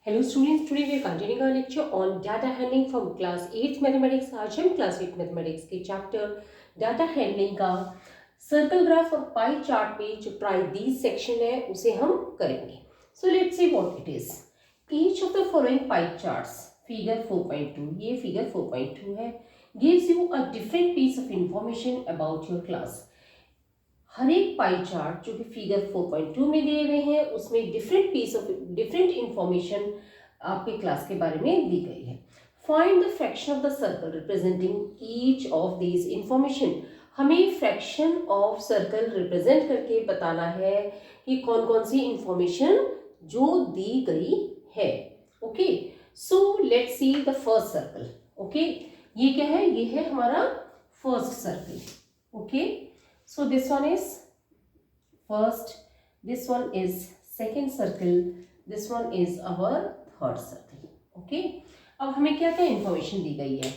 Hello students, today we are continuing our lecture on data handling from class 8 mathematics. आज हम class 8 mathematics के chapter data handling का circle graph और pie chart पे जो try these section है उसे हम करेंगे। So let's see what it is. Each of the following pie charts, figure 4.2, ये फिगर 4.2 है, gives you a different piece of information about your class. हर एक पाई चार्ट जो कि फिगर 4.2 में दिए हुए हैं उसमें डिफरेंट इंफॉर्मेशन आपके क्लास के बारे में दी गई है। Find the fraction of the circle representing each of these information. हमें फ्रैक्शन ऑफ सर्कल रिप्रेजेंट करके बताना है कि कौन कौन सी इंफॉर्मेशन जो दी गई है। Okay, so let's see the first circle. Okay, ये क्या है? ये है हमारा first circle. Okay, so this one is first, this one is second circle, this one is our third circle. Okay, अब हमें क्या क्या इंफॉर्मेशन दी गई है?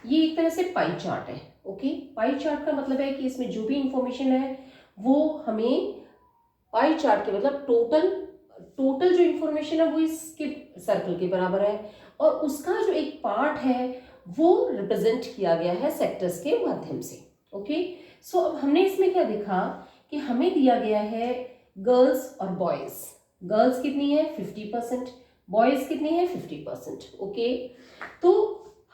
ये एक तरह से पाई चार्ट है। ओके, पाई चार्ट का मतलब है कि इसमें जो भी इंफॉर्मेशन है वो हमें पाई चार्ट के मतलब टोटल जो इंफॉर्मेशन है वो इसके सर्कल के बराबर है और उसका जो एक पार्ट है वो रिप्रेजेंट किया गया है सेक्टर्स के माध्यम से। ओके, सो अब हमने इसमें क्या देखा कि हमें दिया गया है गर्ल्स और बॉयज। गर्ल्स कितनी है? 50%। बॉयज कितनी है? 50%। ओके, तो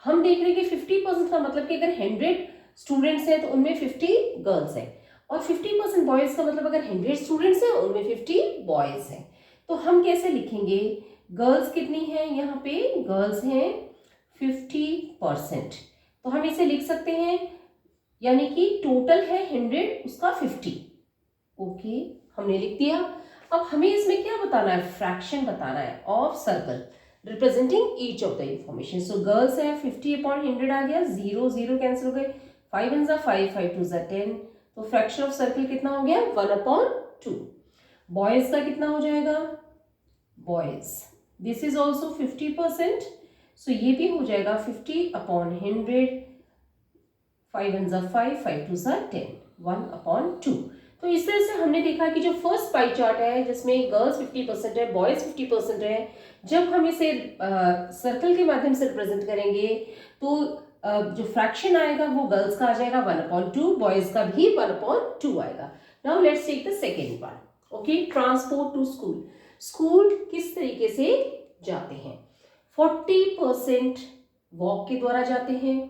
हम देख रहे हैं कि 50% का मतलब कि अगर 100 स्टूडेंट्स हैं तो उनमें 50 गर्ल्स हैं और 50% बॉयज का मतलब अगर 100 स्टूडेंट्स हैं उनमें 50 बॉयज हैं। तो हम कैसे लिखेंगे? गर्ल्स कितनी है? यहाँ पे गर्ल्स हैं 50%, तो हम इसे लिख सकते हैं यानी कि टोटल है 100, उसका 50। ओके, हमने लिख दिया। अब हमें इसमें क्या बताना है? फ्रैक्शन बताना है of circle representing each of the information. So girls है 50/100 आ गया, 0 0 कैंसिल हो गए, 5 1 5 5 2 10, तो फ्रैक्शन ऑफ सर्कल कितना हो गया? 1/2। बॉयज का कितना हो जाएगा? बॉयज दिस इज ऑल्सो 50%, सो ये भी हो जाएगा 50/100, 5 1 5 5 2 10, 1/2। तो इस तरह से हमने देखा कि जो फर्स्ट पाई चार्ट है जिसमें गर्ल्स 50% है, बॉयज 50% है, जब हम इसे सर्कल के माध्यम से रिप्रेजेंट करेंगे तो जो फ्रैक्शन आएगा वो गर्ल्स का आ जाएगा 1/2, बॉयज का भी 1/2 आएगा। Now let's take the second part. Okay, transport to school. School किस तरीके से जाते हैं? 40% वॉक के द्वारा जाते हैं,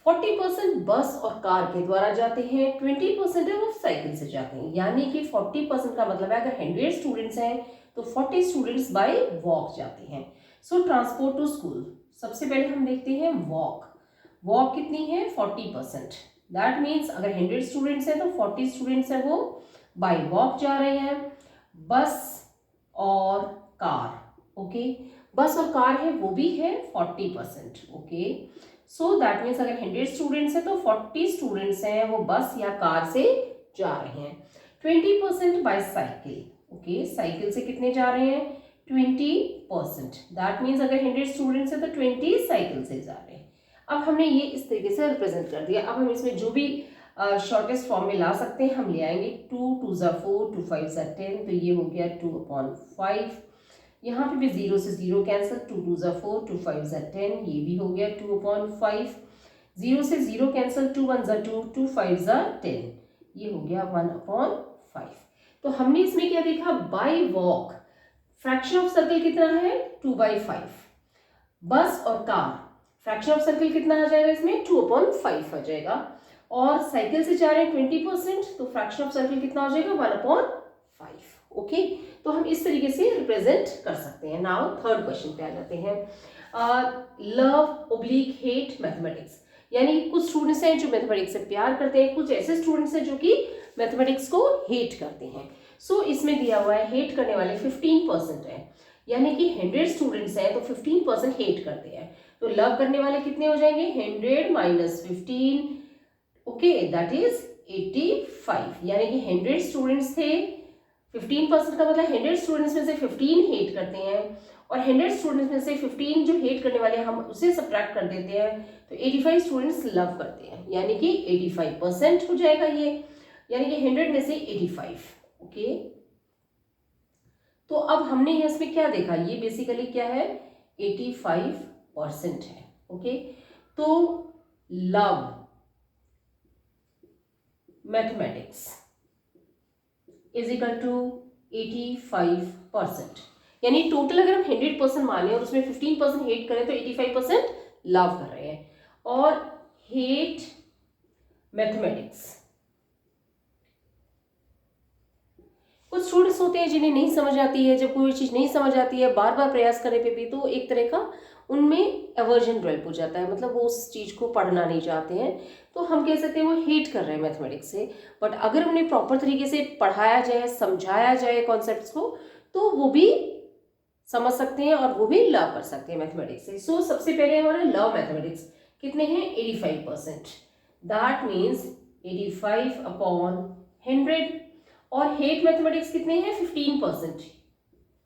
40% बस और कार के द्वारा जाते हैं, 20% है वो साइकिल से जाते हैं। यानी कि 40% का मतलब है अगर 100 स्टूडेंट्स हैं तो 40 स्टूडेंट्स बाय वॉक जाते हैं। सो ट्रांसपोर्ट टू स्कूल, सबसे पहले हम देखते हैं वॉक। वॉक कितनी है? 40%। दैट मीन्स अगर 100 स्टूडेंट्स हैं तो 40 स्टूडेंट्स हैं वो बाय वॉक जा रहे हैं। बस और कार, ओके, बस और कार है वो भी है 40%। ओके, सो दैट मीन्स अगर 100 स्टूडेंट्स हैं तो 40 स्टूडेंट्स हैं वो बस या कार से जा रहे हैं। 20% बाय साइकिल। ओके, साइकिल से कितने जा रहे हैं? 20%। दैट मीन्स अगर 100 स्टूडेंट्स हैं तो 20 साइकिल से जा रहे हैं। अब हमने ये इस तरीके से रिप्रेजेंट कर दिया। अब हम इसमें जो भी शॉर्टेस्ट फॉर्म में ला सकते हैं हम ले आएंगे। 2 2 4, 2 5 10, तो ये हो गया 2/5। यहाँ पे भी 0 से 0 कैंसिल, 2 2 4, 2 5 10, ये भी हो गया 2/5। 0 से 0 कैंसिल, 2 1 2, 2 5 10, ये हो गया 1/5। तो हमने इसमें क्या देखा? Bye walk fraction of circle कितना है? 2/5। बस और कार फ्रैक्शन ऑफ सर्कल कितना आ जाएगा? इसमें 2/5 आ जाएगा। और साइकिल से जा रहे हैं 20%, तो फ्रैक्शन ऑफ सर्कल कितना हो जाएगा? 1/5। ओके, तो हम इस तरीके से रिप्रेजेंट कर सकते हैं। नाउ थर्ड क्वेश्चन पे आ जाते हैं। लव ओब्लिक हेट मैथमेटिक्स, यानी कुछ स्टूडेंट्स हैं जो मैथमेटिक्स से प्यार करते हैं, कुछ ऐसे स्टूडेंट्स हैं जो कि मैथमेटिक्स को हेट करते हैं। सो इसमें दिया हुआ है हेट करने वाले 15% है, यानी कि 100 स्टूडेंट्स हैं तो 15% हेट करते हैं। तो लव करने वाले कितने हो जाएंगे? 100 - 15, ओके, दैट इज 85। यानी कि 100 स्टूडेंट्स थे, 15% का मतलब 100 स्टूडेंट्स में से 15 हेट करते हैं और 100 स्टूडेंट्स में से 15 जो हेट करने वाले हम उसे सब्ट्रैक्ट कर देते हैं तो 85 स्टूडेंट्स लव करते हैं, यानी कि 85% हो जाएगा ये, यानी कि 100 में से 85। ओके, तो अब हमने इसमें क्या देखा, ये बेसिकली क्या है, 85% है। ओके, तो love mathematics is equal to 85%, यानी टोटल अगर हम 100% माने और उसमें 15% हेट करें तो 85% लव कर रहे हैं। और हेट मैथमेटिक्स, कुछ स्टूडेंट्स होते हैं जिन्हें नहीं समझ आती है, जब कोई चीज़ नहीं समझ आती है बार बार प्रयास करने पे भी, तो एक तरह का उनमें एवर्जन डेवलप हो जाता है, मतलब वो उस चीज़ को पढ़ना नहीं चाहते हैं, तो हम कह सकते हैं वो हेट कर रहे हैं मैथमेटिक्स से। बट अगर उन्हें प्रॉपर तरीके से पढ़ाया जाए, समझाया जाए कॉन्सेप्ट्स को, तो वो भी समझ सकते हैं और वो भी लव कर सकते हैं मैथमेटिक्स से। सो सबसे पहले हमारा लव मैथमेटिक्स कितने हैं, 85%, दैट मीन्स 85/100। और हेट मैथमेटिक्स कितने हैं, 15%।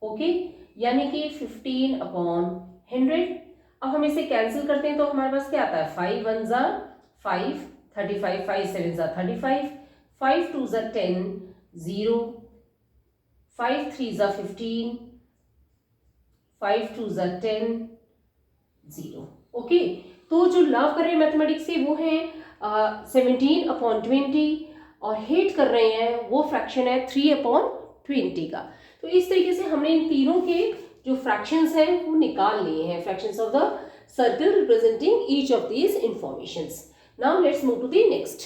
ओके, यानी कि 15/100। अब हम इसे कैंसिल करते हैं तो हमारे पास क्या आता है, 5 1 ज़ा 5, 35, 5 7 ज़ा 35, 5 2 ज़ा 10, 0, 5 3 ज़ा 15, 5 2 ज़ा 10, 0। ओके, तो जो लव कर रहे हैं मैथमेटिक्स से वो है 17/20, और हेट कर रहे हैं वो फ्रैक्शन है 3/20 का। तो इस तरीके से हमने इन तीनों के जो फ्रैक्शंस हैं वो निकाल लिए हैं, fractions of the circle representing each of these informations. Now let's move to the next.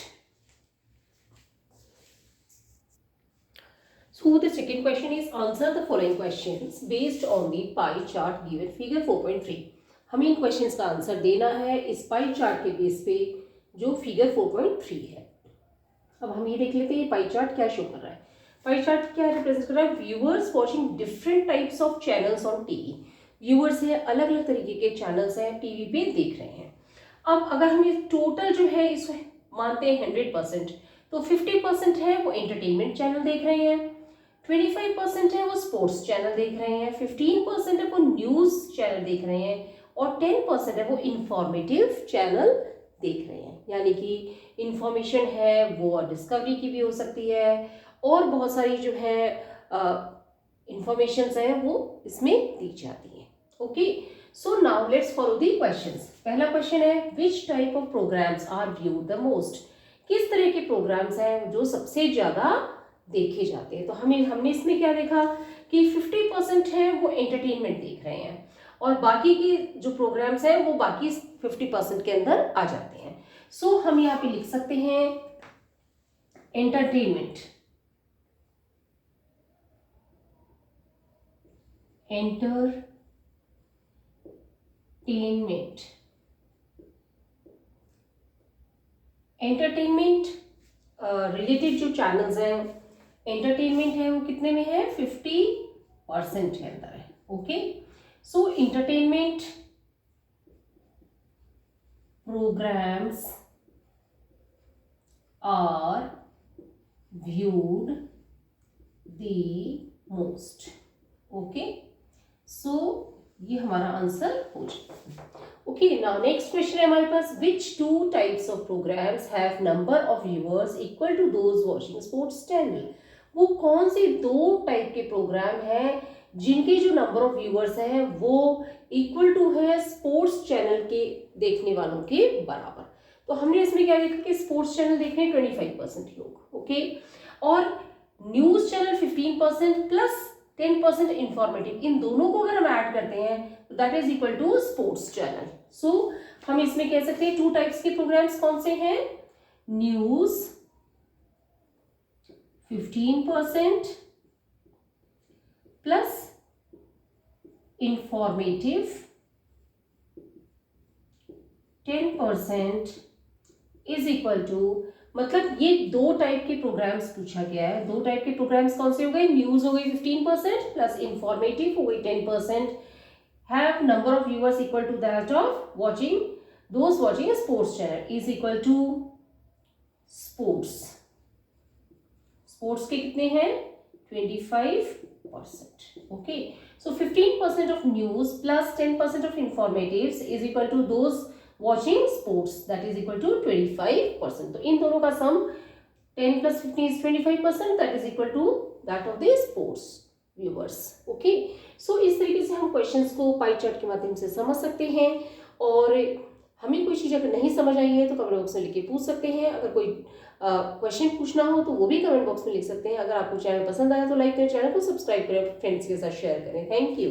So the second question is answer the following questions based on the pie chart given figure 4.3. हमें इन questions का answer देना है इस pie chart के base पे जो figure 4.3 है। अब हम ये देख लेते हैं ये पाई चार्ट क्या शो कर रहा है। पाई चार्ट क्या रिप्रेजेंट कर रहा है, viewers watching different types of channels on TV. Viewers है, अलग अलग तरीके के चैनल्स हैं टीवी पे देख रहे हैं। अब अगर हम ये टोटल जो है इसको मानते हैं 100%, तो 50% है वो एंटरटेनमेंट चैनल देख रहे हैं, 25% है वो स्पोर्ट्स चैनल देख रहे हैं, 15% है वो न्यूज़ चैनल देख रहे हैं, और 10% है वो इंफॉर्मेटिव चैनल देख रहे हैं। यानी कि इंफॉर्मेशन है वो डिस्कवरी की भी हो सकती है, और बहुत सारी जो है इंफॉर्मेशन है वो इसमें दी जाती है। Okay, so now let's follow the questions. पहला क्वेश्चन है which type of programs are viewed the most. किस तरह के प्रोग्राम्स हैं जो सबसे ज़्यादा देखे जाते हैं। तो हमने इसमें क्या देखा कि 50% है वो एंटरटेनमेंट देख रहे हैं, और बाकी की जो प्रोग्राम्स हैं वो बाकी 50% के अंदर आ जाते हैं। सो हम यहाँ पे लिख सकते हैं एंटरटेनमेंट, एंटरटेनमेंट रिलेटेड जो चैनल्स हैं, एंटरटेनमेंट है वो कितने में है, 50% के अंदर है। Okay, so entertainment programs are viewed the most. Okay, so ये हमारा आंसर हो जाएगा। ओके, नाउ नेक्स्ट क्वेश्चन है हमारे पास, which two types of programmes have number of viewers equal to those watching sports channel. वो कौन से दो टाइप के प्रोग्राम हैं जिनके जो नंबर ऑफ व्यूअर्स हैं वो इक्वल टू है स्पोर्ट्स चैनल के देखने वालों के बराबर। तो हमने इसमें क्या देखा कि स्पोर्ट्स चैनल देख रहे हैं 25% लोग। ओके, और न्यूज चैनल 15% प्लस 10% इंफॉर्मेटिव, इन दोनों को अगर हम ऐड करते हैं तो that is equal to sports channel. So हम इसमें कह सकते हैं टू टाइप्स के प्रोग्राम्स कौन से हैं, news 15% plus informative 10% is equal to, मतलब ये दो टाइप के प्रोग्राम्स पूछा गया है। दो टाइप के प्रोग्राम्स कौन से हो गए, न्यूज हो गई 15% प्लस इंफॉर्मेटिव हो गई 10%, have number of viewers equal to that of watching those watching sports channel is equal to sports. Sports के कितने हैं 25%। Okay, so 15% of news plus 10% of informatives is equal to those watching sports, that is equal to 25%. तो इन दोनों का sum 10 plus 15 is 25%, that is equal to that of the sports. Viewers. Okay, so इस तरीके से हम questions को pie chart के माध्यम से समझ सकते हैं। और हमें कोई चीज़ अगर नहीं समझ आई है तो कमेंट बॉक्स में लिख के पूछ सकते हैं। अगर कोई क्वेश्चन पूछना हो तो वो भी कमेंट बॉक्स में लिख सकते हैं। अगर आपको चैनल पसंद आया तो लाइक करें, चैनल को सब्सक्राइब करें, फ्रेंड्स के साथ शेयर करें। Thank you.